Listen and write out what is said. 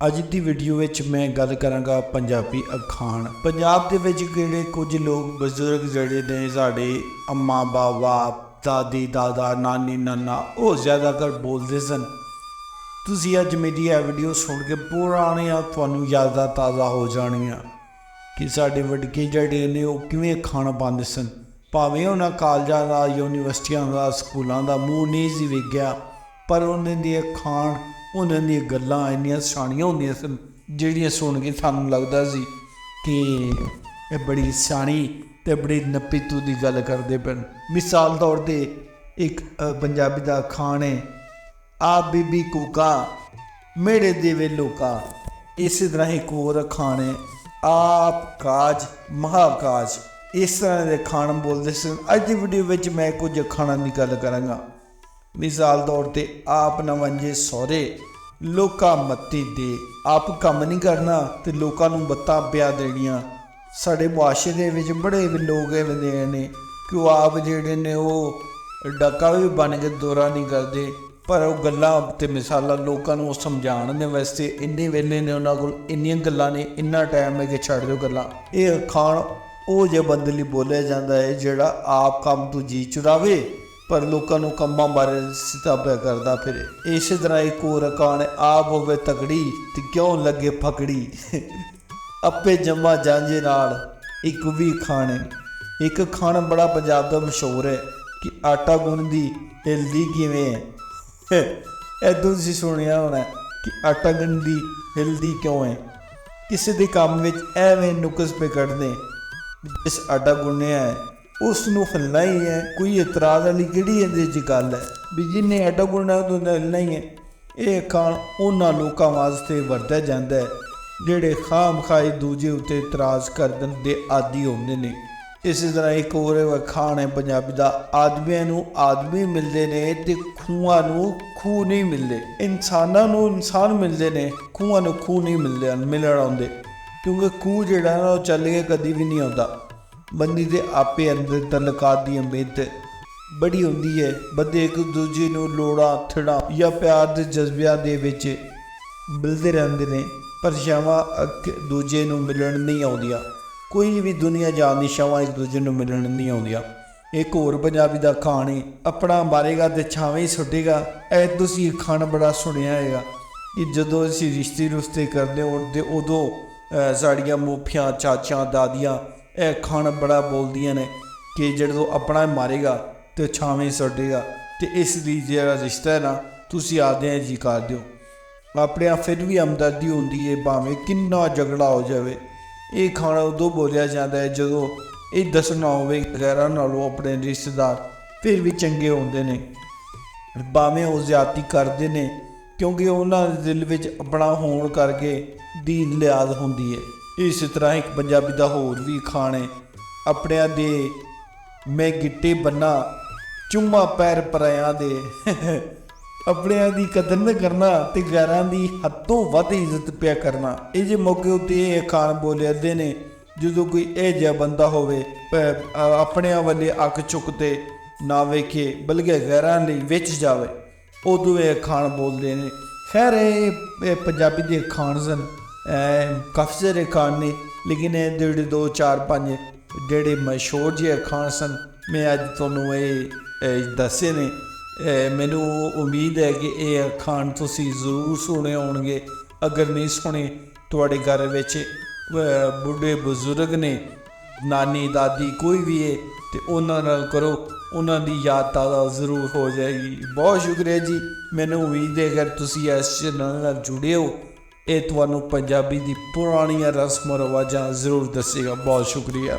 ਅੱਜ ਦੀ ਵੀਡੀਓ ਵਿੱਚ ਮੈਂ ਗੱਲ ਕਰਾਂਗਾ ਪੰਜਾਬੀ ਅਖਾਣ। ਪੰਜਾਬ ਦੇ ਵਿੱਚ ਕਿਹੜੇ ਕੁਝ ਲੋਕ ਬਜ਼ੁਰਗ ਜਿਹੜੇ ਨੇ ਸਾਡੇ ਅੰਮਾ ਬਾਬਾ ਦਾਦੀ ਦਾਦਾ ਨਾਨੀ ਨਾਨਾ ਉਹ ਜ਼ਿਆਦਾਤਰ ਬੋਲਦੇ ਸਨ। ਤੁਸੀਂ ਅੱਜ ਮੇਰੀ ਇਹ ਵੀਡੀਓ ਸੁਣ ਕੇ ਪੁਰਾਣੀਆਂ ਤੁਹਾਨੂੰ ਯਾਦਾਂ ਤਾਜ਼ਾ ਹੋ ਜਾਣੀਆਂ ਕਿ ਸਾਡੇ ਵਡਕੇ ਜਿਹੜੇ ਨੇ ਉਹ ਕਿਵੇਂ ਖਾਣਾ ਪਾਉਂਦੇ ਸਨ। ਭਾਵੇਂ ਉਹਨਾਂ ਕਾਲਜਾਂ ਦਾ ਯੂਨੀਵਰਸਿਟੀਆਂ ਦਾ ਸਕੂਲਾਂ ਦਾ ਮੂੰਹ ਨਹੀਂ ਸੀ ਵੇਖਿਆ, ਪਰ ਉਹਨਾਂ ਦੀ ਖਾਣ ਉਹਨਾਂ ਦੀਆਂ ਗੱਲਾਂ ਇੰਨੀਆਂ ਸਿਆਣੀਆਂ ਹੁੰਦੀਆਂ ਸਨ ਜਿਹੜੀਆਂ ਸੁਣ ਕੇ ਸਾਨੂੰ ਲੱਗਦਾ ਸੀ ਕਿ ਇਹ ਬੜੀ ਸਿਆਣੀ ਅਤੇ ਬੜੀ ਨਪੀਤੂ ਦੀ ਗੱਲ ਕਰਦੇ ਪਏ। ਮਿਸਾਲ ਤੌਰ 'ਤੇ ਇੱਕ ਪੰਜਾਬੀ ਦਾ ਅਖਾਣ ਹੈ, ਆ ਬੀਬੀ ਕੂਕਾ ਮੇੜੇ ਦੇਵੇ ਲੋਕਾ। ਇਸੇ ਤਰ੍ਹਾਂ ਇੱਕ ਹੋਰ ਅਖਾਣ ਹੈ, ਆਪ ਕਾਜ ਮਹਾਕਾਜ। ਇਸ ਤਰ੍ਹਾਂ ਦੇ ਅਖਾਣ ਬੋਲਦੇ ਸਨ। ਅੱਜ ਦੀ ਵੀਡੀਓ ਵਿੱਚ ਮੈਂ ਕੁਝ ਅਖਾਣਾਂ ਦੀ ਗੱਲ ਕਰਾਂਗਾ। ਮਿਸਾਲ ਤੌਰ 'ਤੇ ਆਪ ਨਾ ਵੰਜੇ ਸਹੁਰੇ ਲੋਕਾਂ ਮੱਤੀ ਦੇ। ਆਪ ਕੰਮ ਨਹੀਂ ਕਰਨਾ ਅਤੇ ਲੋਕਾਂ ਨੂੰ ਮੱਤਾਂ ਪਿਆ ਦੇਣੀਆਂ। ਸਾਡੇ ਮੁਆਸ਼ਰੇ ਦੇ ਵਿੱਚ ਬੜੇ ਲੋਕ ਐਵੇਂ ਨੇ ਕਿ ਉਹ ਆਪ ਜਿਹੜੇ ਨੇ ਉਹ ਡਾਕਾ ਵੀ ਬਣ ਕੇ ਦੌਰਾ ਨਹੀਂ ਕਰਦੇ, ਪਰ ਉਹ ਗੱਲਾਂ ਅਤੇ ਮਿਸਾਲਾਂ ਲੋਕਾਂ ਨੂੰ ਸਮਝਾਉਣ ਦੇ ਵਾਸਤੇ ਇੰਨੇ ਵੇਲੇ ਨੇ, ਉਹਨਾਂ ਕੋਲ ਇੰਨੀਆਂ ਗੱਲਾਂ ਨੇ, ਇੰਨਾ ਟਾਈਮ ਹੈ ਕਿ ਛੱਡ ਦਿਓ ਗੱਲਾਂ। ਇਹ ਅਖਾਣ ਉਹ ਜਿਹੇ ਬੰਦੇ ਲਈ ਬੋਲਿਆ ਜਾਂਦਾ ਹੈ ਜਿਹੜਾ ਆਪ ਕੰਮ ਤੋਂ ਜੀ ਚੁਰਾਵੇ ਪਰ ਲੋਕਾਂ ਨੂੰ ਕੰਮਾਂ ਬਾਰੇ ਸਿਤਾਬਿਆ ਕਰਦਾ ਫਿਰੇ। ਇਸੇ ਤਰ੍ਹਾਂ ਇੱਕ ਹੋਰ ਅਖਾਣ ਹੈ, ਆਪ ਹੋਵੇ ਤਕੜੀ ਤੇ ਕਿਉਂ ਲੱਗੇ ਫਕੜੀ। ਆਪੇ ਜੰਮਾ ਜਾਂਝੇ ਨਾਲ ਇੱਕ ਵੀ ਅਖਾਣ ਹੈ। ਇੱਕ ਅਖਾਣ ਬੜਾ ਪੰਜਾਬ ਦਾ ਮਸ਼ਹੂਰ ਹੈ ਕਿ ਆਟਾ ਗੁੰਨਦੀ ਹਿਲਦੀ ਕਿਵੇਂ ਹੈ। ਇਹ ਤੁਸੀਂ ਸੁਣਿਆ ਹੋਣਾ ਕਿ ਆਟਾ ਗੁੰਨਦੀ ਹਿਲਦੀ ਕਿਉਂ ਹੈ। ਕਿਸੇ ਦੇ ਕੰਮ ਵਿੱਚ ਐਵੇਂ ਨੁਕਸ ਪੇ ਕੱਢਦੇ, ਜਿਸ ਆਟਾ ਗੁੰਨਿਆ ਹੈ ਉਸ ਨੂੰ ਹਿੱਲਣਾ ਹੀ ਹੈ। ਕੋਈ ਇਤਰਾਜ਼ ਵਾਲੀ ਕਿਹੜੀ ਇਹਦੇ 'ਚ ਗੱਲ ਹੈ ਵੀ ਜਿਹਨੇ ਆਟਾ ਗੁੰਨਣਾ ਉਹਨੂੰ ਹਿੱਲਣਾ ਹੀ ਹੈ। ਇਹ ਅਖਾਣ ਉਹਨਾਂ ਲੋਕਾਂ ਵਾਸਤੇ ਵਰਤਿਆ ਜਾਂਦਾ ਹੈ ਜਿਹੜੇ ਖਾਮਖਾਈ ਦੂਜੇ ਉੱਤੇ ਇਤਰਾਜ਼ ਕਰਨ ਦੇ ਆਦੀ ਹੁੰਦੇ ਨੇ। ਇਸੇ ਤਰ੍ਹਾਂ ਇੱਕ ਹੋਰ ਅਖਾਣ ਹੈ ਪੰਜਾਬੀ ਦਾ, ਆਦਮੀਆਂ ਨੂੰ ਆਦਮੀ ਮਿਲਦੇ ਨੇ ਅਤੇ ਖੂਹਾਂ ਨੂੰ ਖੂਹ ਨਹੀਂ ਮਿਲਦੇ। ਇਨਸਾਨਾਂ ਨੂੰ ਇਨਸਾਨ ਮਿਲਦੇ ਨੇ, ਖੂਹਾਂ ਨੂੰ ਖੂਹ ਨਹੀਂ ਮਿਲਣ ਆਉਂਦੇ, ਕਿਉਂਕਿ ਖੂਹ ਜਿਹੜਾ ਨਾ ਉਹ ਚੱਲ ਕੇ ਕਦੀ ਵੀ ਨਹੀਂ ਆਉਂਦਾ। ਬੰਦੇ ਦੇ ਆਪੇ ਅੰਦਰ ਤਲਕਾਤ ਦੀ ਅਹਿਮੀਅਤ ਬੜੀ ਹੁੰਦੀ ਹੈ। ਬੰਦੇ ਇੱਕ ਦੂਜੇ ਨੂੰ ਲੋੜਾਂ ਥੜਾਂ ਜਾਂ ਪਿਆਰ ਦੇ ਜਜ਼ਬਿਆਂ ਦੇ ਵਿੱਚ ਮਿਲਦੇ ਰਹਿੰਦੇ ਨੇ, ਪਰ ਸ਼ਾਵਾਂ ਦੂਜੇ ਨੂੰ ਮਿਲਣ ਨਹੀਂ ਆਉਂਦੀਆਂ। ਕੋਈ ਵੀ ਦੁਨੀਆ ਜਾਣ ਦੀ ਸ਼ਾਵਾਂ ਇੱਕ ਦੂਜੇ ਨੂੰ ਮਿਲਣ ਨਹੀਂ ਆਉਂਦੀਆਂ। ਇੱਕ ਹੋਰ ਪੰਜਾਬੀ ਦਾ ਅਖਾਣ ਹੈ, ਆਪਣਾ ਮਾਰੇਗਾ ਤੇ ਛਾਵੇਂ ਹੀ ਸੁੱਟੇਗਾ। ਇਹ ਤੁਸੀਂ ਅਖਾਣ ਬੜਾ ਸੁਣਿਆ ਹੈਗਾ ਕਿ ਜਦੋਂ ਅਸੀਂ ਰਿਸ਼ਤੇ ਕਰਦੇ ਉੱਠਦੇ ਉਦੋਂ ਸਾਡੀਆਂ ਮੋਫੀਆਂ ਚਾਚੀਆਂ ਦਾਦੀਆਂ ਇਹ ਅਖਾਣ ਬੜਾ ਬੋਲਦੀਆਂ ਨੇ ਕਿ ਜਦੋਂ ਆਪਣਾ ਮਾਰੇਗਾ ਅਤੇ ਛਾਵੇਂ ਸੁੱਟੇਗਾ। ਅਤੇ ਇਸ ਲਈ ਜਿਹੜਾ ਰਿਸ਼ਤਾ ਹੈ ਨਾ ਤੁਸੀਂ ਆਦਿਆਂ ਜੀ ਕਰ ਦਿਓ। ਆਪਣਿਆਂ ਫਿਰ ਵੀ ਹਮਦਰਦੀ ਹੁੰਦੀ ਹੈ ਭਾਵੇਂ ਕਿੰਨਾ ਝਗੜਾ ਹੋ ਜਾਵੇ। ਇਹ ਖਾਣਾ ਉਦੋਂ ਬੋਲਿਆ ਜਾਂਦਾ ਹੈ ਜਦੋਂ ਇਹ ਦੱਸਣਾ ਹੋਵੇ ਗੈਰਾਂ ਨਾਲੋਂ ਆਪਣੇ ਰਿਸ਼ਤੇਦਾਰ ਫਿਰ ਵੀ ਚੰਗੇ ਹੁੰਦੇ ਨੇ, ਭਾਵੇਂ ਉਹ ਜ਼ਿਆਦਤੀ ਕਰਦੇ ਨੇ, ਕਿਉਂਕਿ ਉਹਨਾਂ ਦੇ ਦਿਲ ਵਿੱਚ ਆਪਣਾ ਹੋਣ ਕਰਕੇ ਦੀਨ ਲਿਆਜ਼ ਹੁੰਦੀ ਹੈ। ਇਸੇ ਤਰ੍ਹਾਂ ਇੱਕ ਪੰਜਾਬੀ ਦਾ ਹੋਰ ਵੀ ਅਖਾਣ ਹੈ, ਆਪਣਿਆਂ ਦੇ ਮੈਂ ਗਿੱਟੇ ਬੰਨਾ ਚੁੰਮਾ ਪੈਰ ਪਰਾਇਆਂ ਦੇ। ਆਪਣਿਆਂ ਦੀ ਕਦਰ ਨਾ ਕਰਨਾ ਅਤੇ ਗੈਰਾਂ ਦੀ ਹੱਦੋਂ ਵੱਧ ਇੱਜ਼ਤ ਪਿਆ ਕਰਨਾ। ਇਹ ਜਿਹੇ ਮੌਕੇ ਉੱਤੇ ਇਹ ਅਖਾਣ ਬੋਲੇ ਜਾਂਦੇ ਨੇ ਜਦੋਂ ਕੋਈ ਇਹ ਜਿਹਾ ਬੰਦਾ ਹੋਵੇ ਆਪਣਿਆਂ ਵੱਲੇ ਅੱਖ ਚੁੱਕ ਤੇ ਨਾ ਵੇਖੇ ਬਲਕਿ ਗੈਰਾਂ ਲਈ ਵਿੱਚ ਜਾਵੇ, ਉਦੋਂ ਇਹ ਅਖਾਣ ਬੋਲਦੇ ਨੇ। ਖੈਰ ਇਹ ਪੰਜਾਬੀ ਦੇ ਅਖਾਣ ਸਨ, ਕਾਫੀ ਸਾਰੇ ਅਖਾਣ ਨੇ, ਲੇਕਿਨ ਇਹ ਜਿਹੜੇ 2 4 5 ਜਿਹੜੇ ਮਸ਼ਹੂਰ ਜਿਹੇ ਅਖਾਣ ਸਨ ਮੈਂ ਅੱਜ ਤੁਹਾਨੂੰ ਇਹ ਦੱਸੇ ਨੇ। ਮੈਨੂੰ ਉਮੀਦ ਹੈ ਕਿ ਇਹ ਅਖਾਣ ਤੁਸੀਂ ਜ਼ਰੂਰ ਸੁਣੇ ਹੋਣਗੇ। ਅਗਰ ਨਹੀਂ ਸੁਣੇ, ਤੁਹਾਡੇ ਘਰ ਵਿੱਚ ਬੁੱਢੇ ਬਜ਼ੁਰਗ ਨੇ, ਨਾਨੀ ਦਾਦੀ ਕੋਈ ਵੀ ਹੈ, ਅਤੇ ਉਹਨਾਂ ਨਾਲ ਕਰੋ, ਉਹਨਾਂ ਦੀ ਯਾਦ ਤਾਜ਼ਾ ਜ਼ਰੂਰ ਹੋ ਜਾਏਗੀ। ਬਹੁਤ ਸ਼ੁਕਰੀਆ ਜੀ। ਮੈਨੂੰ ਉਮੀਦ ਹੈ ਅਗਰ ਤੁਸੀਂ ਇਸ ਚੈਨਲ ਨਾਲ ਜੁੜੇ ਹੋ ਇਹ ਤੁਹਾਨੂੰ ਪੰਜਾਬੀ ਦੀ ਪੁਰਾਣੀਆਂ ਰਸਮ ਰਿਵਾਜ਼ਾਂ ਜ਼ਰੂਰ ਦੱਸੇਗਾ। ਬਹੁਤ ਸ਼ੁਕਰੀਆ।